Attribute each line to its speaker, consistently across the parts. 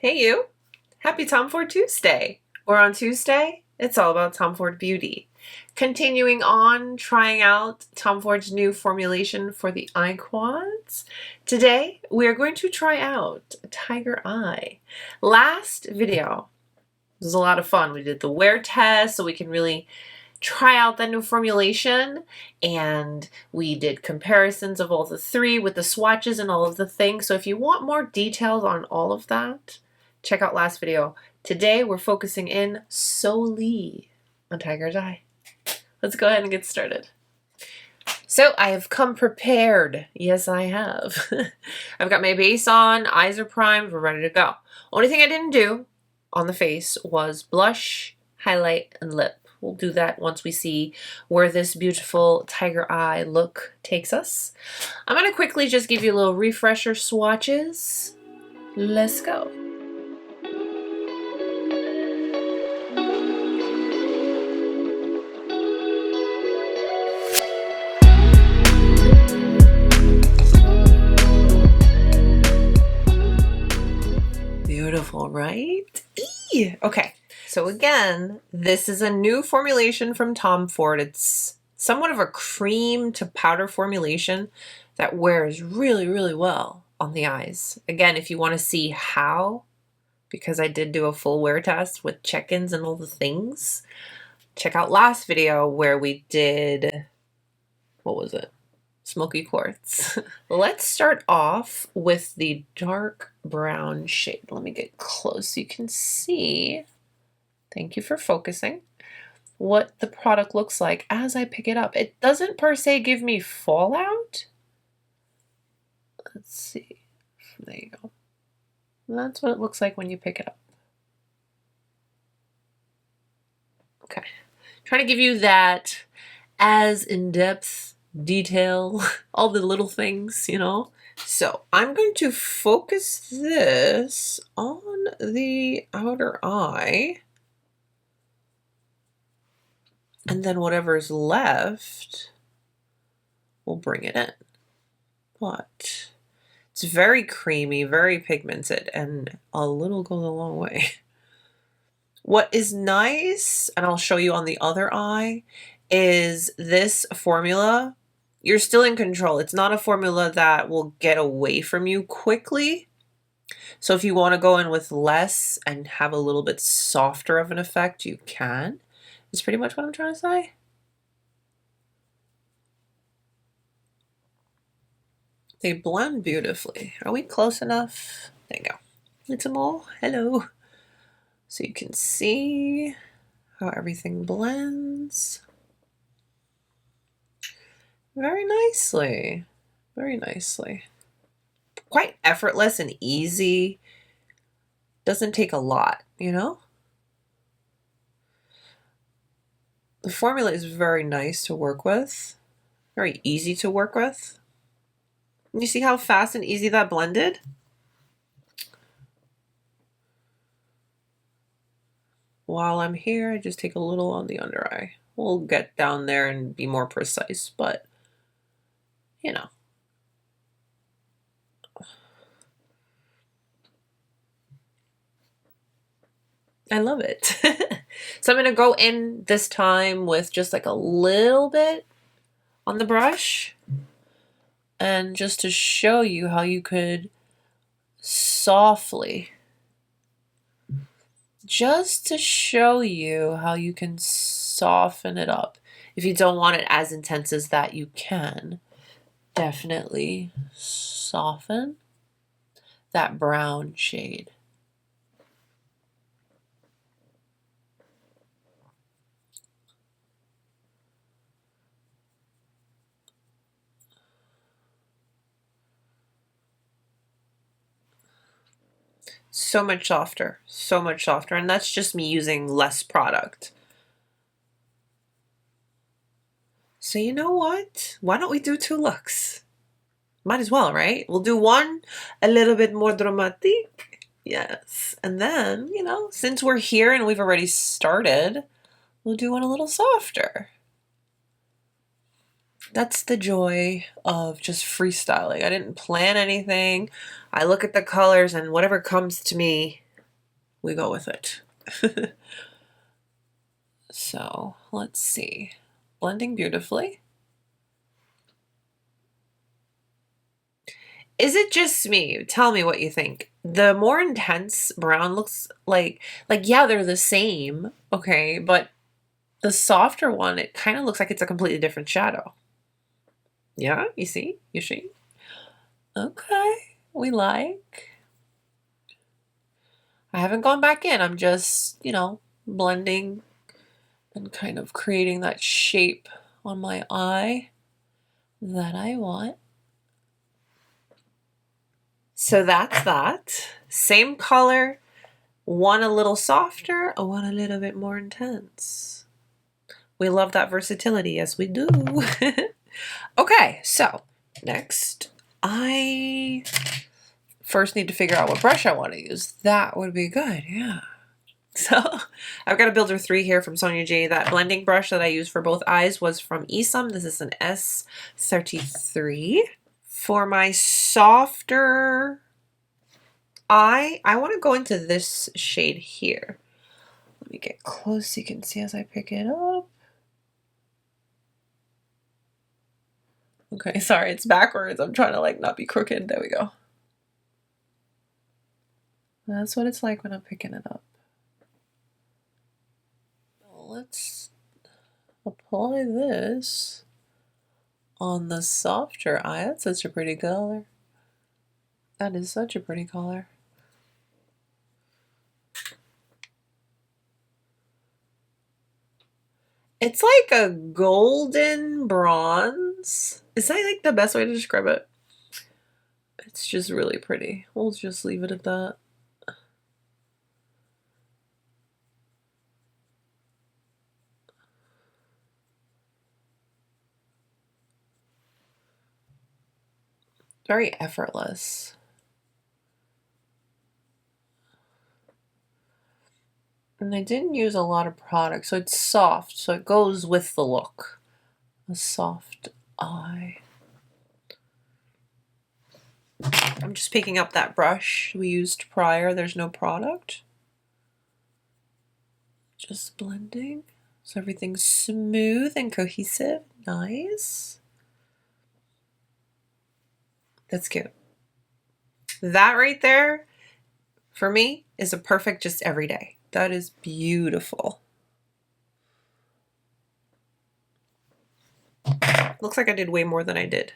Speaker 1: Hey you! Happy Tom Ford Tuesday! Or on Tuesday, it's all about Tom Ford beauty. Continuing on trying out Tom Ford's new formulation for the eye quads. Today, we are going to try out Tiger Eye. Last video was a lot of fun. We did the wear test so we can really try out that new formulation, and we did comparisons of all the three with the swatches and all of the things. So if you want more details on all of that, check out last video. Today we're focusing in solely on Tiger's Eye. Let's go ahead and get started. So I have come prepared. Yes, I have. I've got my base on, eyes are primed, we're ready to go. Only thing I didn't do on the face was blush, highlight, and lip. We'll do that once we see where this beautiful Tiger Eye look takes us. I'm going to quickly just give you a little refresher swatches. Let's go. Beautiful, right? Eee! Okay. So again, this is a new formulation from Tom Ford. It's somewhat of a cream to powder formulation that wears really, really well on the eyes. Again, if you want to see how, because I did do a full wear test with check-ins and all the things, check out last video where we did, what was it? Smoky quartz. Let's start off with the dark brown shade. Let me get close so you can see. Thank you for focusing. What the product looks like as I pick it up. It doesn't per se give me fallout. Let's see. There you go. That's what it looks like when you pick it up. Okay. Trying to give you that as in-depth detail, all the little things, you know. So I'm going to focus this on the outer eye. And then whatever's left, we'll bring it in. But it's very creamy, very pigmented, and a little goes a long way. What is nice, and I'll show you on the other eye, is this formula. You're still in control. It's not a formula that will get away from you quickly. So if you want to go in with less and have a little bit softer of an effect, you can. Is pretty much what I'm trying to say. They blend beautifully. Are we close enough? There you go. Little more. Hello. So you can see how everything blends. Very nicely. Very nicely. Quite effortless and easy. Doesn't take a lot, you know? The formula is very nice to work with, very easy to work with. And you see how fast and easy that blended? While I'm here, I just take a little on the under eye. We'll get down there and be more precise, but you know. I love it. So I'm going to go in this time with just like a little bit on the brush. And just to show you how you could softly, just to show you how you can soften it up. If you don't want it as intense as that, you can definitely soften that brown shade. So much softer, so much softer. And that's just me using less product. So you know what? Why don't we do two looks? Might as well, right? We'll do one a little bit more dramatic. Yes. And then, you know, since we're here and we've already started, we'll do one a little softer. That's the joy of just freestyling. I didn't plan anything. I look at the colors and whatever comes to me, we go with it. So let's see. Blending beautifully. Is it just me? Tell me what you think. The more intense brown looks like yeah, they're the same, okay, but the softer one, it kind of looks like it's a completely different shadow. Yeah, you see? You see? Okay, we like. I haven't gone back in. I'm just, you know, blending and kind of creating that shape on my eye that I want. So that's that. Same color, one a little softer, one a little bit more intense. We love that versatility, yes we do. Okay, so next I first need to figure out what brush I want to use. That would be good, yeah. So I've got a Builder 3 here from Sonia J. That blending brush that I used for both eyes was from Esum. This is an S33. For my softer eye, I want to go into this shade here. Let me get close so you can see as I pick it up. Okay, sorry, it's backwards. I'm trying to like not be crooked. There we go. That's what it's like when I'm picking it up. Let's apply this on the softer eye. That's such a pretty color. That is such a pretty color. It's like a golden bronze. Is that like the best way to describe it? It's just really pretty. We'll just leave it at that. Very effortless. And I didn't use a lot of product, so it's soft, so it goes with the look. A soft eye. I'm just picking up that brush we used prior. There's no product. Just blending. So everything's smooth and cohesive. Nice. That's cute. That right there, for me, is a perfect just every day. That is beautiful. Looks like I did way more than I did,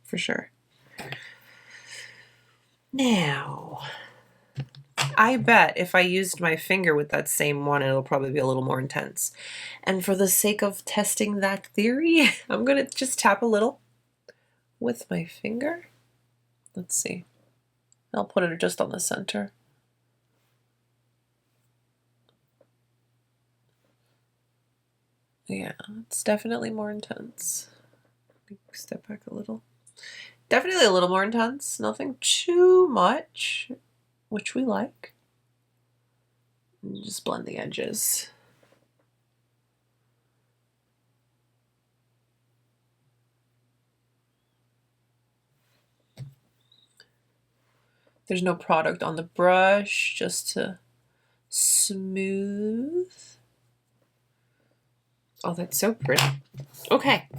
Speaker 1: for sure. Now, I bet if I used my finger with that same one, it'll probably be a little more intense. And for the sake of testing that theory, I'm going to just tap a little with my finger. Let's see. I'll put it just on the center. Yeah, it's definitely more intense. Step back a little. Definitely a little more intense. Nothing too much, which we like. And just blend the edges. There's no product on the brush, just to smooth. Oh, that's so pretty. Okay,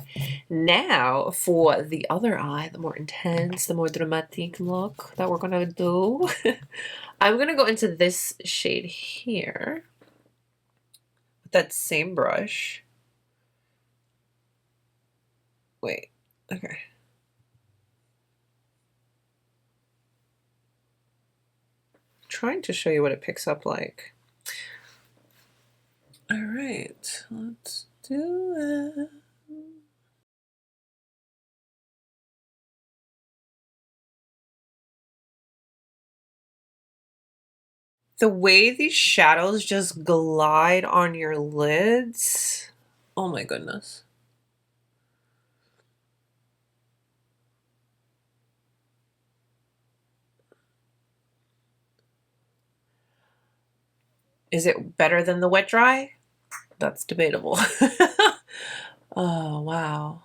Speaker 1: now for the other eye, the more intense, the more dramatic look that we're gonna do. I'm gonna go into this shade here with that same brush. Wait, okay. Trying to show you what it picks up like. All right, let's do it. The way these shadows just glide on your lids. Oh my goodness. Is it better than the wet dry? That's debatable. Oh, wow.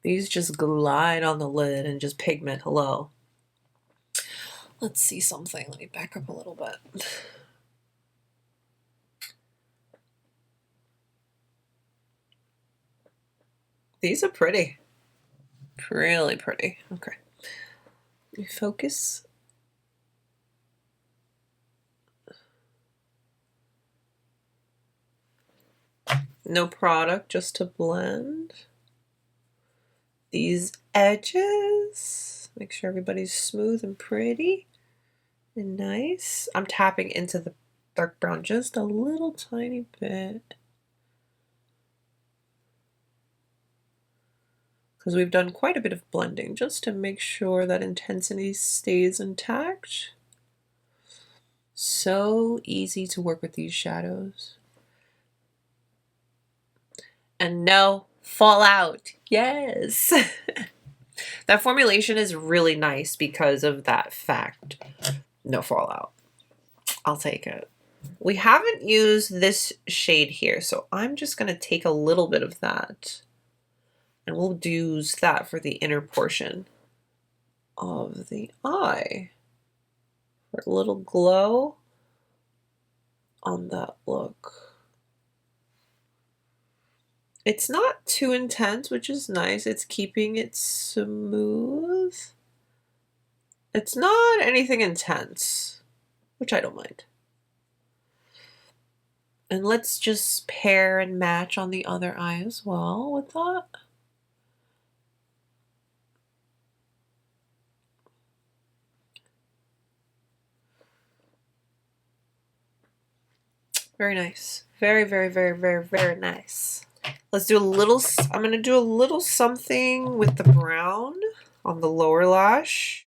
Speaker 1: These just glide on the lid and just pigment. Hello. Let's see something. Let me back up a little bit. These are pretty. Really pretty. Okay. Let me focus. No product, just to blend. These edges. Make sure everybody's smooth and pretty and nice. I'm tapping into the dark brown just a little tiny bit, because we've done quite a bit of blending just to make sure that intensity stays intact. So easy to work with these shadows. And no fallout. Yes. That formulation is really nice because of that fact. No fallout. I'll take it. We haven't used this shade here, so I'm just going to take a little bit of that. And we'll use that for the inner portion of the eye. For a little glow on that look. It's not too intense, which is nice. It's keeping it smooth. It's not anything intense, which I don't mind. And let's just pair and match on the other eye as well with that. Very nice. Very, very, very, very, very nice. Let's do a little, I'm going to do a little something with the brown on the lower lash.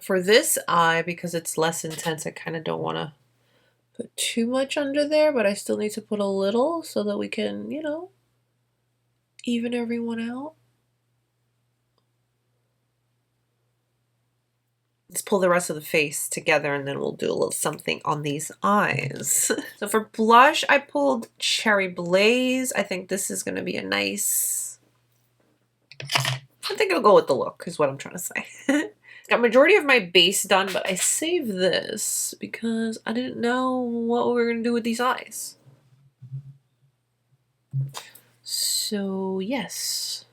Speaker 1: For this eye, because it's less intense, I kind of don't want to put too much under there, but I still need to put a little so that we can, you know, even everyone out. Let's pull the rest of the face together and then we'll do a little something on these eyes. So for blush, I pulled Cherry Blaze. I think this is going to be a nice, I think it'll go with the look is what I'm trying to say. Got majority of my base done, but I saved this because I didn't know what we were going to do with these eyes. So yes.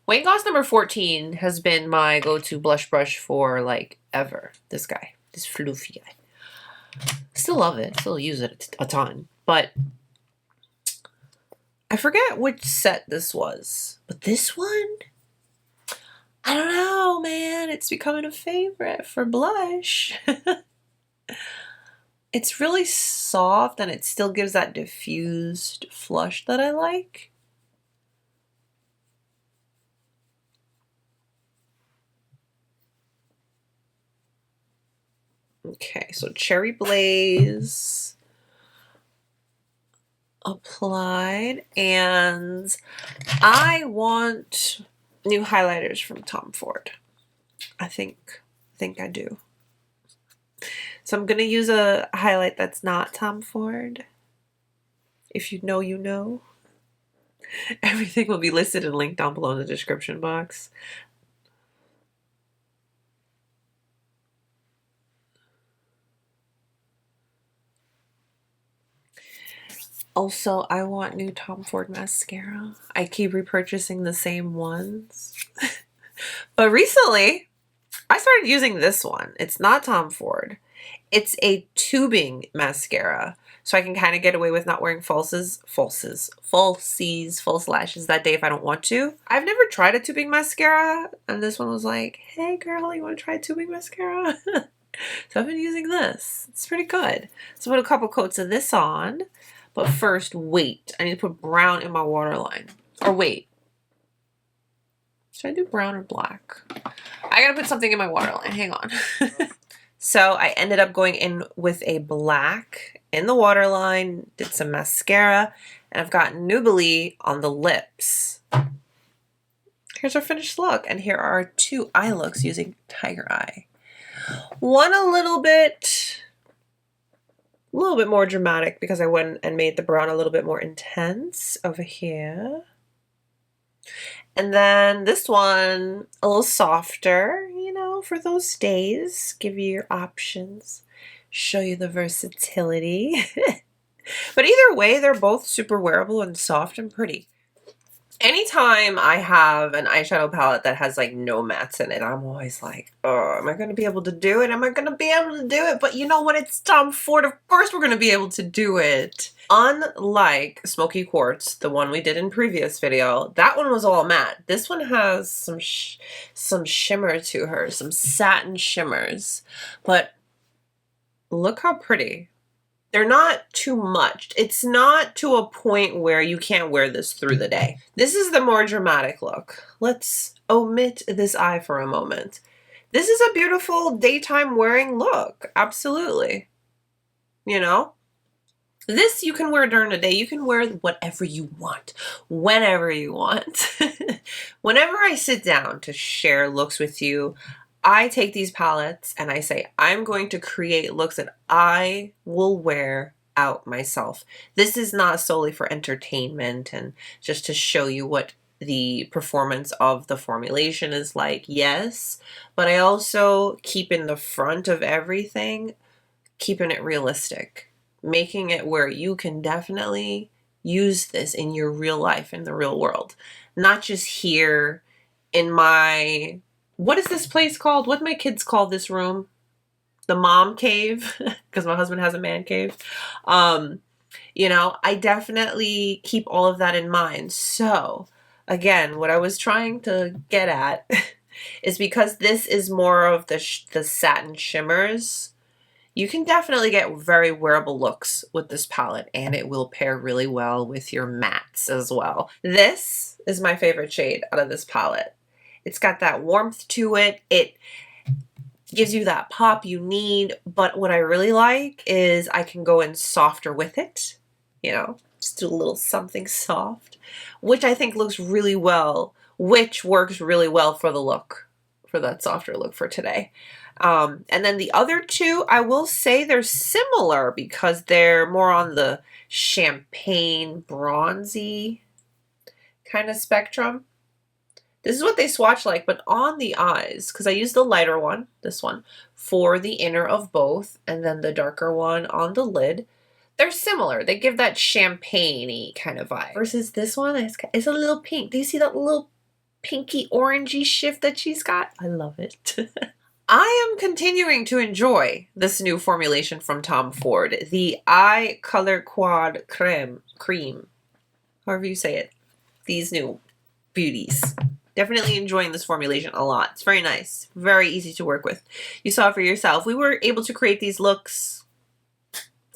Speaker 1: Wayne Goss number 14 has been my go-to blush brush for like ever. This guy, this floofy guy. Still love it, still use it a ton, but I forget which set this was, but this one, I don't know, man, it's becoming a favorite for blush. It's really soft and it still gives that diffused flush that I like. Okay, so Cherry Blaze applied, and I want new highlighters from Tom Ford. I think I do. So I'm gonna use a highlight that's not Tom Ford. If you know, you know. Everything will be listed and linked down below in the description box. Also, I want new Tom Ford mascara. I keep repurchasing the same ones. But recently, I started using this one. It's not Tom Ford. It's a tubing mascara. So I can kind of get away with not wearing false lashes that day if I don't want to. I've never tried a tubing mascara. And this one was like, hey girl, you want to try a tubing mascara? So I've been using this. It's pretty good. So put a couple coats of this on. But first, wait. I need to put brown in my waterline. Or wait. Should I do brown or black? I gotta put something in my waterline. Hang on. So I ended up going in with a black in the waterline, did some mascara, and I've got Nubly on the lips. Here's our finished look, and here are our two eye looks using Tiger Eye. One a little bit more dramatic because I went and made the brown a little bit more intense over here. And then this one a little softer, you know, for those days. Give you your options, show you the versatility. But either way, they're both super wearable and soft and pretty. Anytime I have an eyeshadow palette that has like no mattes in it, I'm always like, oh, am I going to be able to do it? Am I going to be able to do it? But you know what? It's Tom Ford. Of course we're going to be able to do it. Unlike Smoky Quartz, the one we did in previous video, that one was all matte. This one has some shimmer to her, some satin shimmers. But look how pretty. They're not too much. It's not to a point where you can't wear this through the day. This is the more dramatic look. Let's omit this eye for a moment. This is a beautiful daytime wearing look. Absolutely. You know? This you can wear during the day. You can wear whatever you want, whenever you want. Whenever I sit down to share looks with you, I take these palettes and I say, I'm going to create looks that I will wear out myself. This is not solely for entertainment and just to show you what the performance of the formulation is like, yes, but I also keep in the front of everything, keeping it realistic, making it where you can definitely use this in your real life, in the real world, not just here in my... What is this place called? What do my kids call this room? The mom cave, because my husband has a man cave. You know, I definitely keep all of that in mind. So, again, what I was trying to get at is because this is more of the satin shimmers, you can definitely get very wearable looks with this palette, and it will pair really well with your mattes as well. This is my favorite shade out of this palette. It's got that warmth to it. It gives you that pop you need. But what I really like is I can go in softer with it. You know, just do a little something soft, which I think looks really well, which works really well for the look, for that softer look for today. And then the other two, I will say they're similar because they're more on the champagne bronzy kind of spectrum. This is what they swatch like, but on the eyes, because I used the lighter one, this one, for the inner of both, and then the darker one on the lid. They're similar. They give that champagne-y kind of vibe. Versus this one, it's a little pink. Do you see that little pinky orangey shift that she's got? I love it. I am continuing to enjoy this new formulation from Tom Ford, the Eye Color Quad Crème, however you say it. These new beauties. Definitely enjoying this formulation a lot. It's very nice. Very easy to work with. You saw it for yourself. We were able to create these looks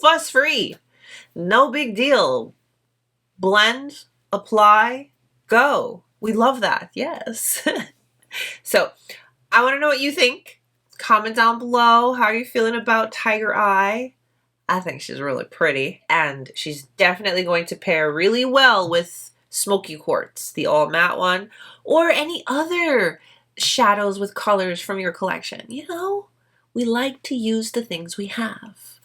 Speaker 1: fuss-free. No big deal. Blend, apply, go. We love that. Yes. So, I want to know what you think. Comment down below. How are you feeling about Tiger Eye? I think she's really pretty. And she's definitely going to pair really well with Smoky Quartz, the all matte one, or any other shadows with colors from your collection. You know, we like to use the things we have.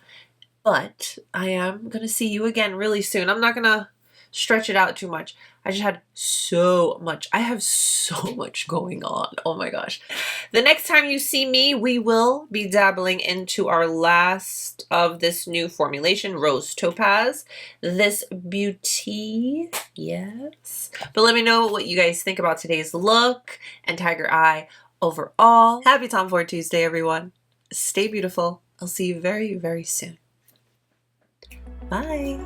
Speaker 1: But I am going to see you again really soon. I'm not going to stretch it out too much. I just had so much. I have so much going on. Oh my gosh. The next time you see me, we will be dabbling into our last of this new formulation, Rose Topaz. This beauty, yes. But let me know what you guys think about today's look and Tiger Eye overall. Happy Tom Ford Tuesday, everyone. Stay beautiful. I'll see you very, very soon. Bye.